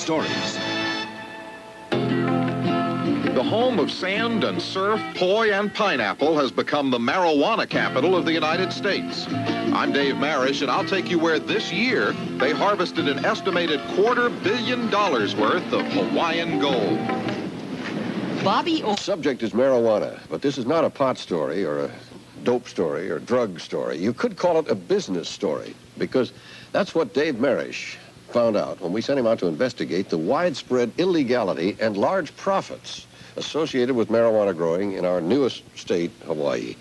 stories. The home of sand and surf, poi, and pineapple has become the marijuana capital of the United States. I'm Dave Marish, and I'll take you where this year they harvested an estimated $250 million worth of Hawaiian gold. The subject is marijuana, but this is not a pot story or a dope story or drug story. You could call it a business story, because that's what Dave Marish found out when we sent him out to investigate the widespread illegality and large profits associated with marijuana growing in our newest state, Hawaii.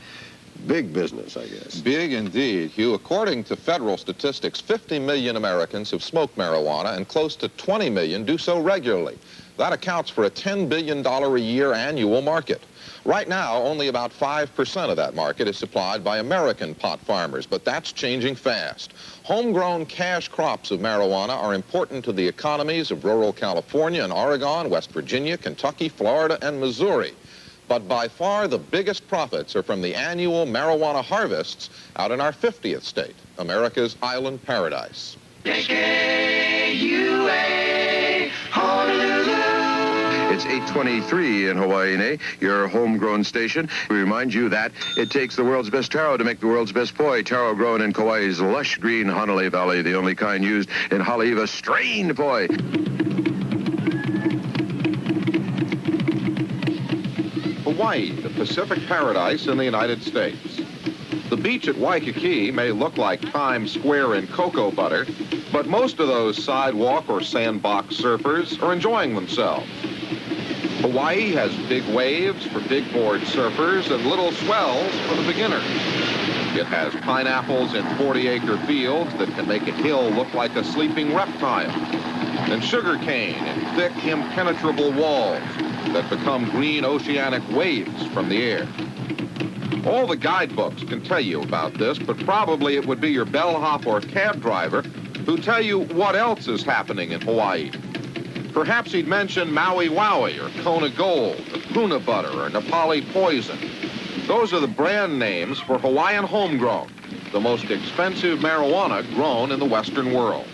Big business, I guess. Big indeed, Hugh. According to federal statistics, 50 million Americans have smoked marijuana, and close to 20 million do so regularly. That accounts for a $10 billion a year annual market. Right now, only about 5% of that market is supplied by American pot farmers, but that's changing fast. Homegrown cash crops of marijuana are important to the economies of rural California and Oregon, West Virginia, Kentucky, Florida, and Missouri. But by far the biggest profits are from the annual marijuana harvests out in our 50th state, America's island paradise. KUA, Honolulu. It's 8:23 in Hawaii, your homegrown station. We remind you that it takes the world's best taro to make the world's best poi. Taro grown in Kauai's lush green Hanalei Valley, the only kind used in Haleiwa strained poi. Hawaii, the Pacific paradise in the United States. The beach at Waikiki may look like Times Square in cocoa butter, but most of those sidewalk or sandbox surfers are enjoying themselves. Hawaii has big waves for big board surfers and little swells for the beginner. It has pineapples in 40-acre fields that can make a hill look like a sleeping reptile, and sugarcane in thick, impenetrable walls that become green oceanic waves from the air. All the guidebooks can tell you about this, but probably it would be your bellhop or cab driver who tell you what else is happening in Hawaii. Perhaps he'd mention Maui Wowie or Kona Gold or Puna Butter or Nepali Poison. Those are the brand names for Hawaiian homegrown, the most expensive marijuana grown in the Western world.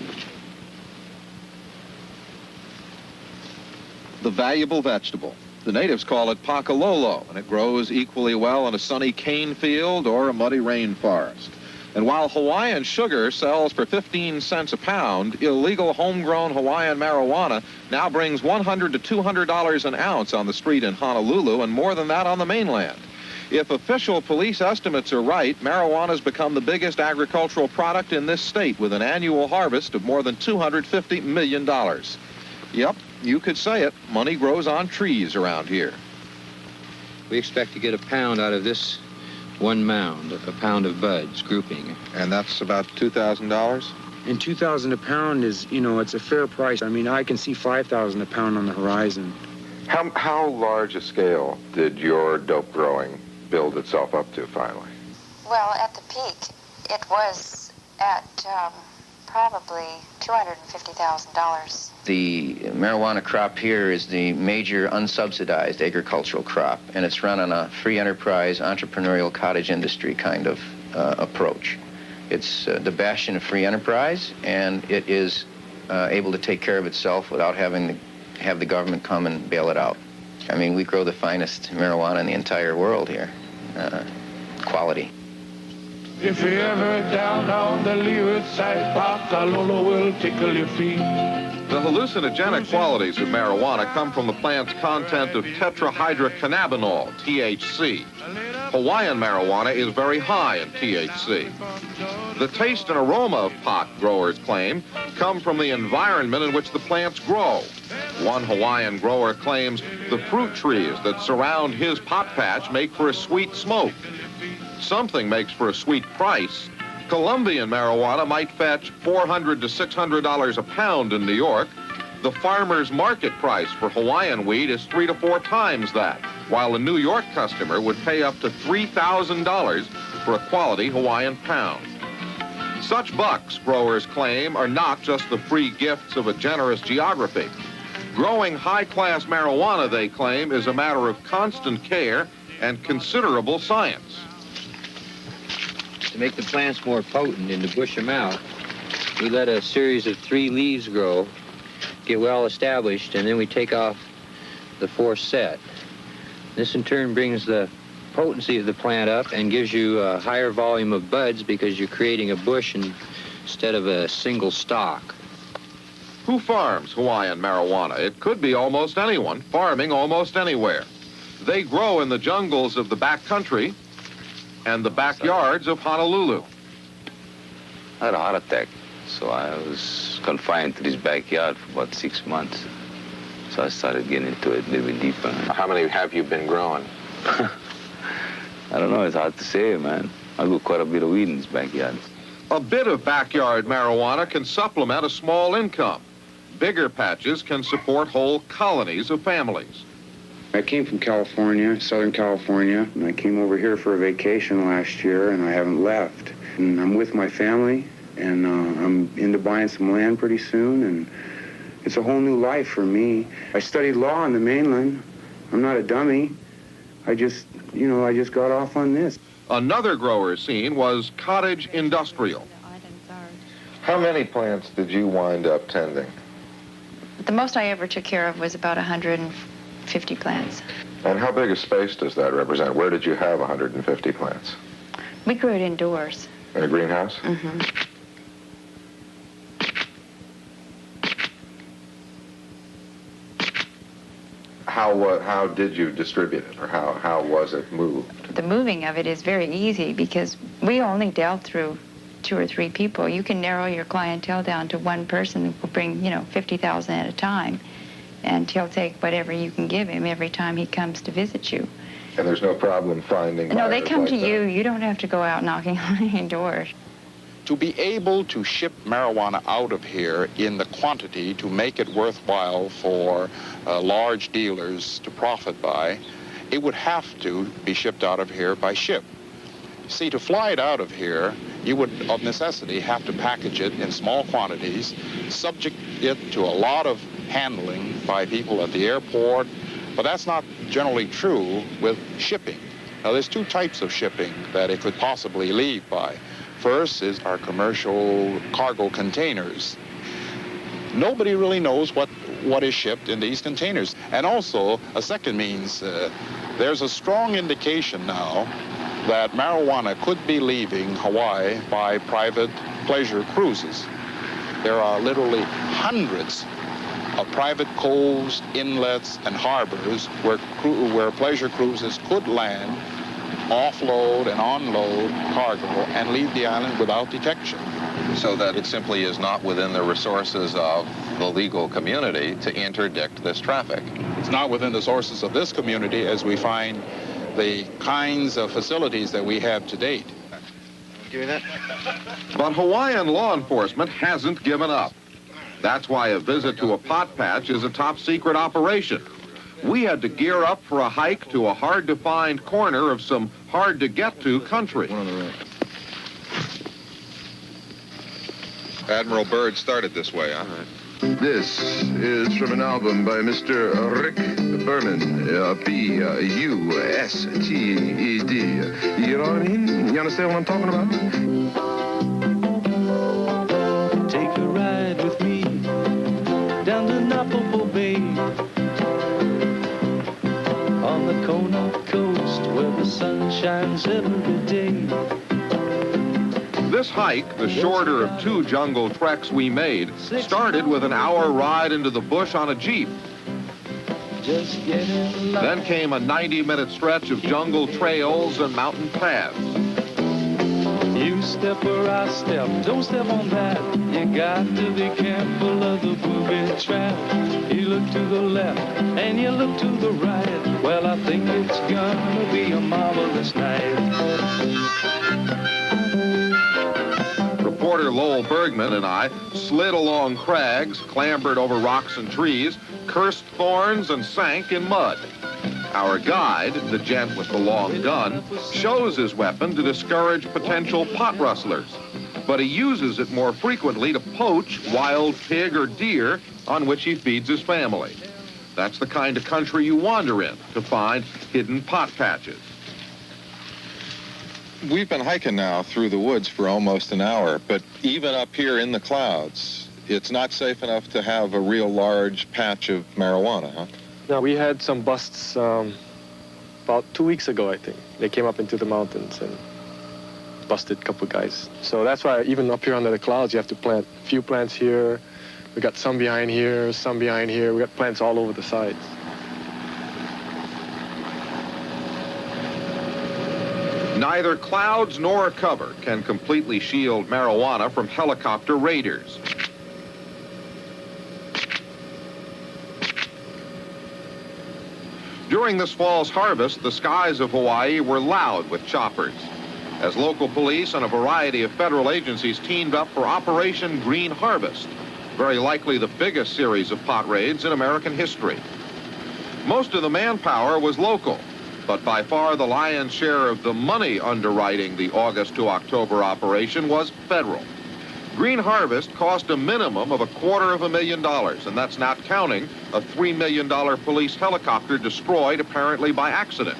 The valuable vegetable. The natives call it pakalolo, and it grows equally well in a sunny cane field or a muddy rainforest. And while Hawaiian sugar sells for 15 cents a pound, illegal homegrown Hawaiian marijuana now brings $100 to $200 an ounce on the street in Honolulu, and more than that on the mainland. If official police estimates are right, marijuana has become the biggest agricultural product in this state, with an annual harvest of more than $250 million. Yep, you could say it. Money grows on trees around here. We expect to get a pound out of this one mound, a pound of buds, grouping. And that's about $2,000? And $2,000 a pound is, it's a fair price. I mean, I can see $5,000 a pound on the horizon. How large a scale did your dope growing build itself up to finally? Well, at the peak, it was at probably $250,000. The marijuana crop here is the major unsubsidized agricultural crop, and it's run on a free enterprise, entrepreneurial cottage industry kind of approach. It's the bastion of free enterprise, and it is able to take care of itself without having to have the government come and bail it out. I mean, we grow the finest marijuana in the entire world here. Quality. If you're ever down on the leeward side, Pakalolo will tickle your feet. The hallucinogenic qualities of marijuana come from the plant's content of tetrahydrocannabinol, THC. Hawaiian marijuana is very high in THC. The taste and aroma of pot, growers claim, come from the environment in which the plants grow. One Hawaiian grower claims the fruit trees that surround his pot patch make for a sweet smoke. Something makes for a sweet price. Colombian marijuana might fetch $400 to $600 a pound in New York. The farmer's market price for Hawaiian weed is 3 to 4 times that, while a New York customer would pay up to $3,000 for a quality Hawaiian pound. Such bucks, growers claim, are not just the free gifts of a generous geography. Growing high-class marijuana, they claim, is a matter of constant care and considerable science. To make the plants more potent and to bush them out, we let a series of 3 leaves grow get well established, and then we take off the fourth set. This in turn brings the potency of the plant up and gives you a higher volume of buds because you're creating a bush instead of a single stalk. Who farms Hawaiian marijuana? It could be almost anyone, farming almost anywhere. They grow in the jungles of the backcountry and the backyards of Honolulu. I had a heart attack, so I was confined to this backyard for about 6 months. So I started getting into it a little bit deeper. How many have you been growing? I don't know, it's hard to say, man. I grew quite a bit of weed in this backyard. A bit of backyard marijuana can supplement a small income. Bigger patches can support whole colonies of families. I came from California, Southern California, and I came over here for a vacation last year, and I haven't left. And I'm with my family, and I'm into buying some land pretty soon, and it's a whole new life for me. I studied law on the mainland. I'm not a dummy. I just got off on this. Another grower scene was cottage industrial. How many plants did you wind up tending? The most I ever took care of was about 150 plants. And how big a space does that represent? Where did you have 150 plants? We grew it indoors. In a greenhouse? Mm-hmm. How did you distribute it, or how was it moved? The moving of it is very easy because we only dealt through 2 or 3 people. You can narrow your clientele down to one person who will bring, 50,000 at a time, and he'll take whatever you can give him every time he comes to visit you. And there's no problem finding No, they buyers come like to that? you. You don't have to go out knocking on any doors. To be able to ship marijuana out of here in the quantity to make it worthwhile for large dealers to profit by, it would have to be shipped out of here by ship. See, to fly it out of here, you would, of necessity, have to package it in small quantities, subject it to a lot of handling by people at the airport, but that's not generally true with shipping. Now, there's 2 types of shipping that it could possibly leave by. First is our commercial cargo containers. Nobody really knows what is shipped in these containers. And also, a second means, there's a strong indication now that marijuana could be leaving Hawaii by private pleasure cruises. There are literally hundreds of private coves, inlets, and harbors where pleasure cruises could land, offload and unload cargo, and leave the island without detection. So that it simply is not within the resources of the legal community to interdict this traffic. It's not within the sources of this community as we find the kinds of facilities that we have to date. Give me that. But Hawaiian law enforcement hasn't given up. That's why a visit to a pot patch is a top-secret operation. We had to gear up for a hike to a hard-to-find corner of some hard-to-get-to country. Admiral Byrd started this way, huh? This is from an album by Mr. Rick Berman, B-U-S-T-E-D. You know what I mean? You understand what I'm talking about? Take a ride with me down to Napopo Bay, on the Kona coast where the sun shines every day. This hike, the shorter of 2 jungle treks we made, started with an hour ride into the bush on a Jeep. Then came a 90-minute stretch of jungle trails and mountain paths. You step or I step, don't step on that. You got to be careful of the booby trap. You look to the left and you look to the right. Well, I think it's gonna be a marvelous night. Reporter Lowell Bergman and I slid along crags, clambered over rocks and trees, cursed thorns, and sank in mud. Our guide, the gent with the long gun, shows his weapon to discourage potential pot rustlers, but he uses it more frequently to poach wild pig or deer on which he feeds his family. That's the kind of country you wander in to find hidden pot patches. We've been hiking now through the woods for almost an hour, but even up here in the clouds, It's not safe enough to have a real large patch of marijuana, huh? No, we had some busts about 2 weeks ago, I think. They came up into the mountains and busted a couple guys. So that's why even up here under the clouds, you have to plant a few plants here. We got some behind here, some behind here. We got plants all over the sides. Neither clouds nor cover can completely shield marijuana from helicopter raiders. During this fall's harvest, the skies of Hawaii were loud with choppers, as local police and a variety of federal agencies teamed up for Operation Green Harvest, very likely the biggest series of pot raids in American history. Most of the manpower was local, but by far the lion's share of the money underwriting the August to October operation was federal. Green Harvest cost a minimum of $250,000, and that's not counting a $3 million police helicopter destroyed apparently by accident.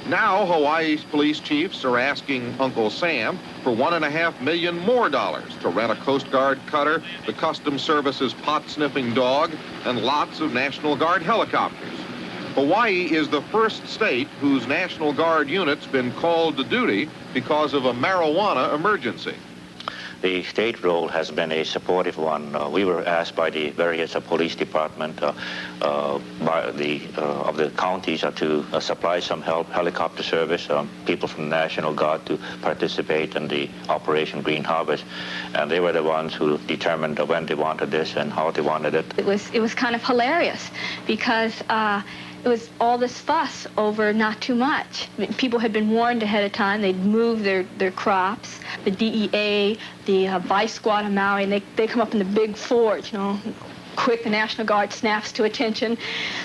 Now, Hawaii's police chiefs are asking Uncle Sam for $1.5 million more to rent a Coast Guard cutter, the Customs Service's pot-sniffing dog, and lots of National Guard helicopters. Hawaii is the first state whose National Guard unit's been called to duty because of a marijuana emergency. The state role has been a supportive one. We were asked by the various police department of the counties to supply some help, helicopter service, people from the National Guard to participate in the Operation Green Harvest, and they were the ones who determined when they wanted this and how they wanted it. It was kind of hilarious because it was all this fuss over not too much. People had been warned ahead of time. They'd move their crops. The DEA, the Vice Squad of Maui, and they come up in the big Ford, you know. Quick, the National Guard snaps to attention.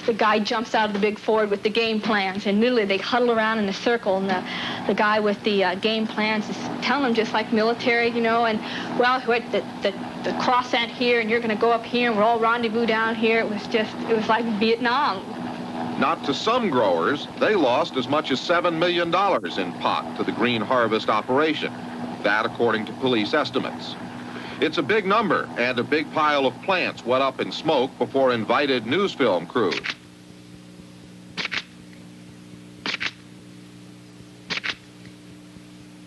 The guy jumps out of the big Ford with the game plans, and literally they huddle around in a circle, and the guy with the game plans is telling them just like military, you know, and, well, the crossant here, and you're going to go up here, and we're all rendezvous down here. It was like Vietnam. Not to some growers, they lost as much as $7 million in pot to the Green Harvest operation. That according to police estimates. It's a big number, and a big pile of plants went up in smoke before invited news film crews.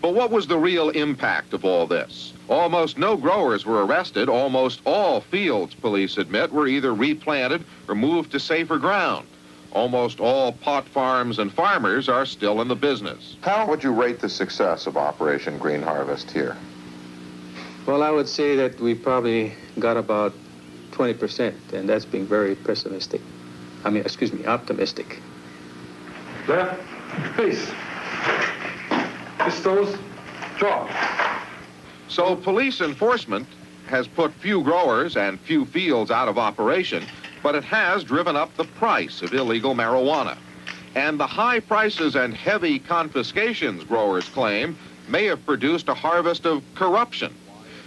But what was the real impact of all this? Almost no growers were arrested. Almost all fields, police admit, were either replanted or moved to safer ground. Almost all pot farms and farmers are still in the business. How would you rate the success of Operation Green Harvest here? Well, I would say that we probably got about 20%, and that's being very optimistic. Left, face. Pistols, draw. So police enforcement has put few growers and few fields out of operation, but it has driven up the price of illegal marijuana. And the high prices and heavy confiscations, growers claim, may have produced a harvest of corruption.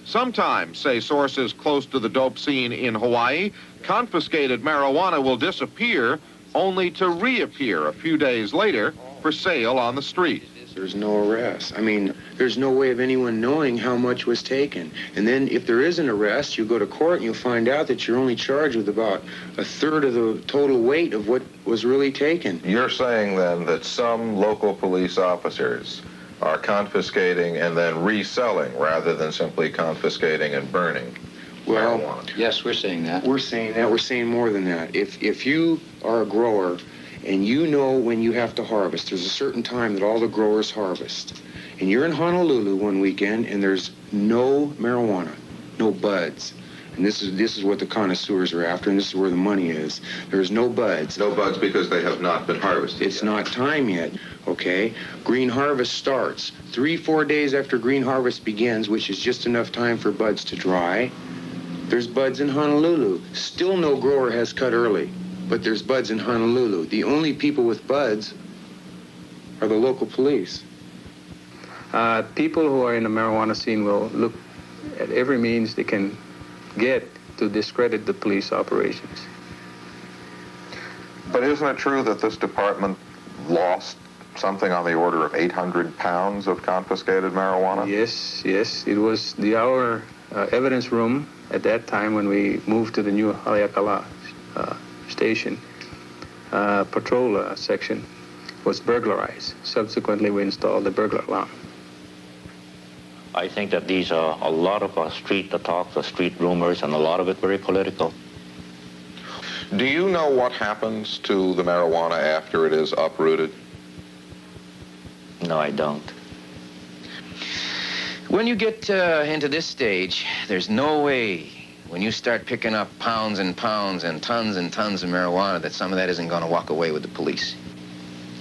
Sometimes, say sources close to the dope scene in Hawaii, confiscated marijuana will disappear only to reappear a few days later for sale on the street. There's no arrest. I mean, there's no way of anyone knowing how much was taken. And then if there is an arrest, you go to court and you'll find out that you're only charged with about a third of the total weight of what was really taken. You're saying then that some local police officers are confiscating and then reselling rather than simply confiscating and burning marijuana. Yes, we're saying that. We're saying that. We're saying more than that. If you are a grower and you know when you have to harvest, there's a certain time that all the growers harvest, and you're in Honolulu one weekend and there's no marijuana, no buds, and this is what the connoisseurs are after, and this is where the money is. There's no buds. No buds because they have not been harvested. It's not time yet, okay? Green harvest starts 3-4 days after green harvest begins, which is just enough time for buds to dry. There's buds in Honolulu. Still no grower has cut early, but there's buds in Honolulu. The only people with buds are the local police. People who are in the marijuana scene will look at every means they can get to discredit the police operations. But isn't it true that this department lost something on the order of 800 pounds of confiscated marijuana? Yes. It was our evidence room at that time when we moved to the new Haleakala station, patrol section was burglarized. Subsequently, we installed the burglar alarm. I think that these are a lot of street talks, street rumors, and a lot of it very political. Do you know what happens to the marijuana after it is uprooted? No, I don't. When you get into this stage, there's no way, when you start picking up pounds and pounds and tons of marijuana, that some of that isn't going to walk away with the police,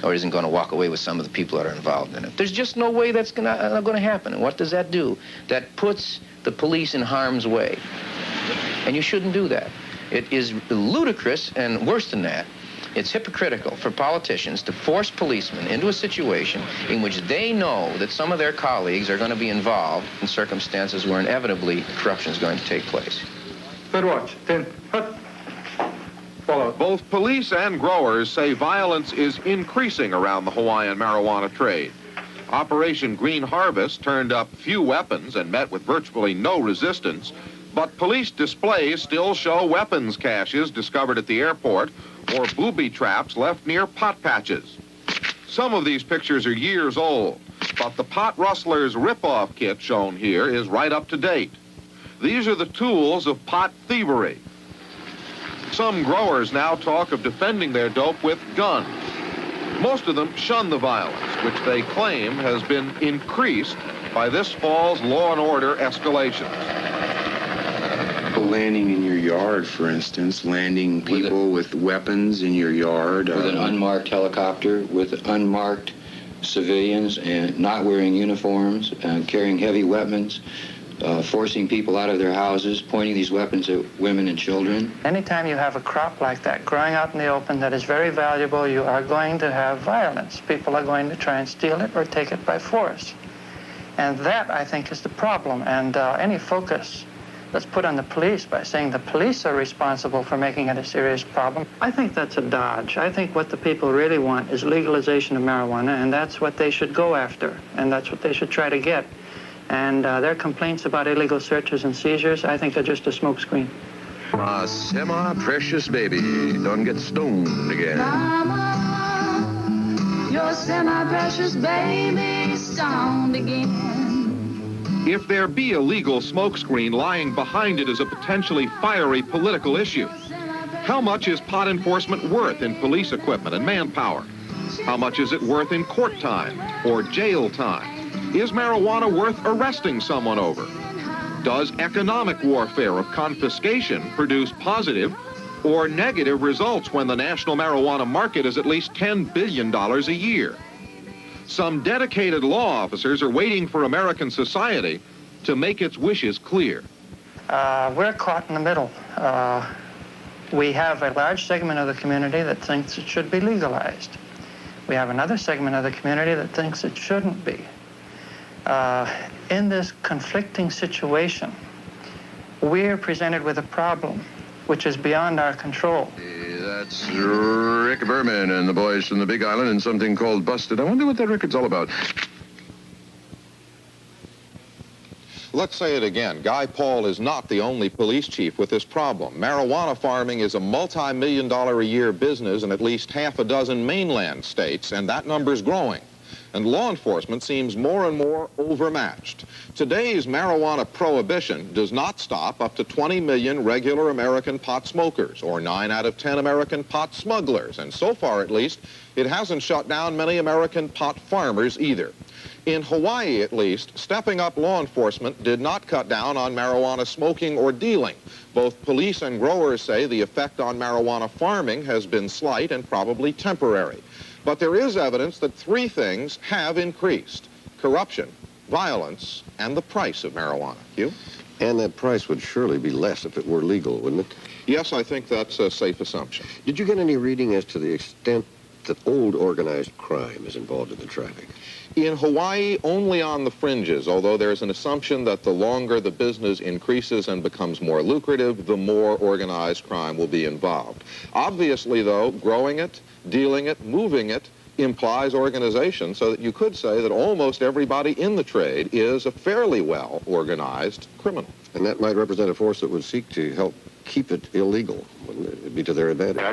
or isn't going to walk away with some of the people that are involved in it. There's just no way that's going to happen. And what does that do? That puts the police in harm's way. And you shouldn't do that. It is ludicrous, and worse than that, it's hypocritical for politicians to force policemen into a situation in which they know that some of their colleagues are going to be involved in circumstances where inevitably corruption is going to take place. Good watch. 10. Hut. Follow. Both police and growers say violence is increasing around the Hawaiian marijuana trade. Operation Green Harvest turned up few weapons and met with virtually no resistance, but police displays still show weapons caches discovered at the airport or booby traps left near pot patches. Some of these pictures are years old, but the pot rustler's rip-off kit shown here is right up to date. These are the tools of pot thievery. Some growers now talk of defending their dope with guns. Most of them shun the violence, which they claim has been increased by this fall's law and order escalations. Landing in your yard, for instance, landing people with weapons in your yard. With an unmarked helicopter, with unmarked civilians and not wearing uniforms, carrying heavy weapons, forcing people out of their houses, pointing these weapons at women and children. Anytime you have a crop like that growing out in the open that is very valuable, you are going to have violence. People are going to try and steal it or take it by force. And that, I think, is the problem. And any focus that's put on the police by saying the police are responsible for making it a serious problem, I think that's a dodge. I think what the people really want is legalization of marijuana, and that's what they should go after, and that's what they should try to get. And their complaints about illegal searches and seizures, I think they're just a smokescreen. A semi-precious baby, don't get stoned again. Mama, your semi-precious baby stoned again. If there be a legal smokescreen, lying behind it is a potentially fiery political issue. How much is pot enforcement worth in police equipment and manpower? How much is it worth in court time or jail time? Is marijuana worth arresting someone over? Does economic warfare of confiscation produce positive or negative results when the national marijuana market is at least $10 billion a year? Some dedicated law officers are waiting for American society to make its wishes clear. We're caught in the middle. We have a large segment of the community that thinks it should be legalized. We have another segment of the community that thinks it shouldn't be. In this conflicting situation, we're presented with a problem which is beyond our control. That's Rick Berman and the boys from the Big Island and something called Busted. I wonder what that record's all about. Let's say it again. Guy Paul is not the only police chief with this problem. Marijuana farming is a multi-million-dollar-a-year business in at least half a dozen mainland states, and that number's growing. And law enforcement seems more and more overmatched. Today's marijuana prohibition does not stop up to 20 million regular American pot smokers, or 9 out of 10 American pot smugglers. And so far, at least, it hasn't shut down many American pot farmers either. In Hawaii, at least, stepping up law enforcement did not cut down on marijuana smoking or dealing. Both police and growers say the effect on marijuana farming has been slight and probably temporary. But there is evidence that 3 things have increased: corruption, violence, and the price of marijuana. Hugh? And that price would surely be less if it were legal, wouldn't it? Yes, I think that's a safe assumption. Did you get any reading as to the extent that old organized crime is involved in the traffic? In Hawaii, only on the fringes, although there's an assumption that the longer the business increases and becomes more lucrative, the more organized crime will be involved. Obviously, though, growing it, dealing it, moving it implies organization, so that you could say that almost everybody in the trade is a fairly well-organized criminal. And that might represent a force that would seek to help keep it illegal. Wouldn't it? It'd be to their advantage.